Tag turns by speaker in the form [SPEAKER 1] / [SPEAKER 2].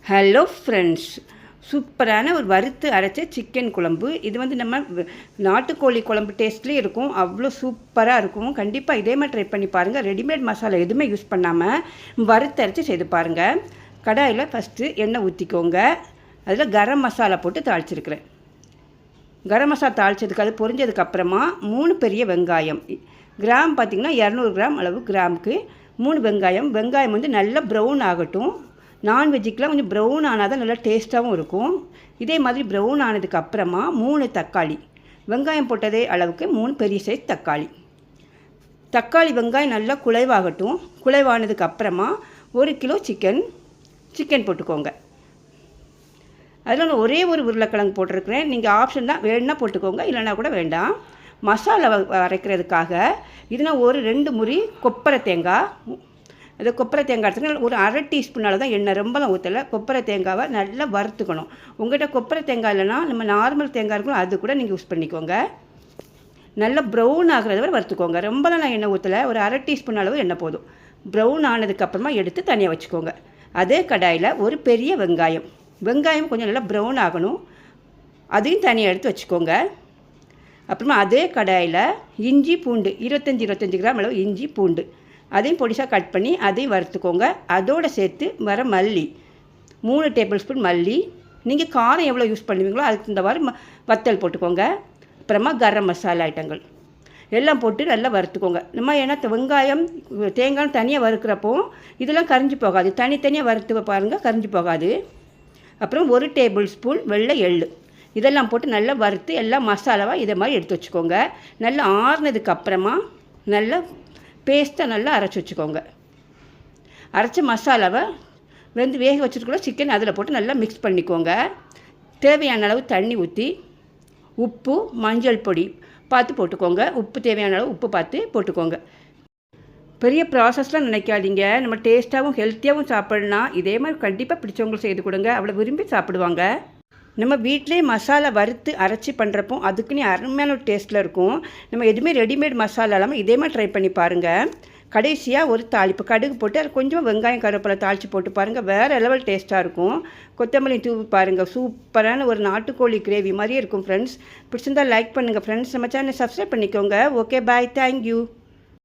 [SPEAKER 1] Hello friends, சூப்பரான ஒரு வறுத்து அரைச்ச சிக்கன் குழம்பு. இது நம்ம நாட்டுக்கோழி குழம்பு டேஸ்ட்லேயே இருக்கும். அவ்வளோ சூப்பராக இருக்கும். கண்டிப்பாக இதே மாதிரி ட்ரை பண்ணி பாருங்கள். ரெடிமேட் மசாலா எதுவுமே யூஸ் பண்ணாமல் வறுத்து அரைச்சி செய்து பாருங்கள். கடாயில் ஃபஸ்ட்டு எண்ணெய் ஊற்றிக்கோங்க. அதில் கரம் மசாலா போட்டு தாளிச்சிருக்கிறேன். கரம் மசாலா தாளித்ததுக்கு அது பொரிஞ்சதுக்கப்புறமா 3 பெரிய வெங்காயம், கிராம் பார்த்திங்கன்னா 200 கிராம் அளவு கிராமுக்கு 3 வெங்காயம். வெங்காயம் நல்லா ப்ரௌன் ஆகட்டும். நான்வெஜ்ஜுக்கெலாம் கொஞ்சம் ப்ரௌன் ஆனால் தான் நல்லா டேஸ்ட்டாகவும் இருக்கும். இதே மாதிரி ப்ரௌன் ஆனதுக்கப்புறமா 3 தக்காளி, வெங்காயம் போட்டதே அளவுக்கு 3 பெரிய சைஸ் தக்காளி. தக்காளி வெங்காயம் நல்லா குழைவாகட்டும். குழைவானதுக்கப்புறமா 1 கிலோ சிக்கன் போட்டுக்கோங்க. அதில் நான் ஒரே ஒரு உருளைக்கிழங்கு போட்டிருக்கிறேன். நீங்கள் ஆப்ஷன் தான், வேணுன்னா போட்டுக்கோங்க, இல்லைனா கூட வேண்டாம். மசாலா அரைக்கிறதுக்காக இதுனா ஒரு 2 முறி கொப்பரை தேங்காய். அதை கொப்பரை தேங்காய் எடுத்துக்கணும். ஒரு அரை டீஸ்பூனால் தான் எண்ணெய், ரொம்பலாம் ஊற்றலை. கொப்பரை தேங்காவை நல்லா வறுத்துக்கணும். உங்கள்கிட்ட கொப்பரை தேங்காய் இல்லைன்னா நம்ம நார்மல் தேங்காய் இருக்கும், அது கூட நீங்கள் யூஸ் பண்ணிக்கோங்க. நல்லா ப்ரௌன் ஆகிறத வரை வறுத்துக்கோங்க. ரொம்பலாம் நான் எண்ணெய் ஊற்றலை, ஒரு அரை டீஸ்பூன் அளவு எண்ணெய் போதும். ப்ரௌன் ஆனதுக்கப்புறமா எடுத்து தனியாக வச்சுக்கோங்க. அதே கடாயில் ஒரு பெரிய வெங்காயம் கொஞ்சம் நல்லா ப்ரௌன் ஆகணும், அதையும் தனியாக எடுத்து வச்சுக்கோங்க. அப்புறமா அதே கடாயில் இஞ்சி பூண்டு 25 கிராம் அளவு இஞ்சி பூண்டு, அதையும் பொடிசாக கட் பண்ணி அதையும் வறுத்துக்கோங்க. அதோடு சேர்த்து வர மல்லி 3 டேபிள் ஸ்பூன் மல்லி. நீங்கள் காரம் எவ்வளோ யூஸ் பண்ணுவீங்களோ அதுக்கு இந்த மாதிரி வத்தல் போட்டுக்கோங்க. அப்புறமா கரம் மசாலா ஐட்டங்கள் எல்லாம் போட்டு நல்லா வறுத்துக்கோங்க. ஏன்னா வெங்காயம் தேங்காய் தனியாக வறுக்கிறப்போ இதெல்லாம் கரிஞ்சு போகாது. தனித்தனியாக வறுத்து பாருங்கள், கரிஞ்சு போகாது. அப்புறம் 1 டேபிள் ஸ்பூன் வெள்ளை எள்ளு, இதெல்லாம் போட்டு நல்லா வறுத்து எல்லாம் மசாலாவாக இதை மாதிரி எடுத்து வச்சுக்கோங்க. நல்லா ஆறுனதுக்கப்புறமா நல்லா பேஸ்ட்டாக நல்லா அரைச்சி வச்சுக்கோங்க. அரைச்ச மசாலாவை வேக வச்சுருக்கிற சிக்கன் அதில் போட்டு நல்லா மிக்ஸ் பண்ணிக்கோங்க. தேவையான அளவு தண்ணி ஊற்றி உப்பு மஞ்சள் பொடி பார்த்து போட்டுக்கோங்க. உப்பு தேவையான அளவு உப்பு பார்த்து போட்டுக்கோங்க. பெரிய ப்ராசஸ்லாம் நினைக்காதீங்க. நம்ம டேஸ்ட்டாகவும் ஹெல்த்தியாகவும் சாப்பிட்னா இதே மாதிரி கண்டிப்பாக பிடிச்சவங்களுக்கு செய்து கொடுங்க, அவ்வளோ விரும்பி சாப்பிடுவாங்க. நம்ம வீட்டிலே மசாலா வறுத்து அரைச்சி பண்ணுறப்போ அதுக்குன்னு அருமையான ஒரு டேஸ்ட்டில் இருக்கும். நம்ம எதுவுமே ரெடிமேட் மசாலா இல்லாமல் இதே மாதிரி ட்ரை பண்ணி பாருங்கள். கடைசியாக ஒரு தாளிப்பு கடுகு போட்டு அது கொஞ்சம் வெங்காயம் கருவேப்பிலை தாளித்து போட்டு பாருங்கள், வேறு லெவல் டேஸ்ட்டாக இருக்கும். கொத்தமல்லி தூவி பாருங்கள், சூப்பரான ஒரு நாட்டுக்கோழி கிரேவி மாதிரியே இருக்கும். ஃப்ரெண்ட்ஸ் பிடிச்சிருந்தால் லைக் பண்ணுங்கள். ஃப்ரெண்ட்ஸ் நம்ம சேனலை சப்ஸ்கிரைப் பண்ணிக்கோங்க. ஓகே, பாய், தேங்க்யூ.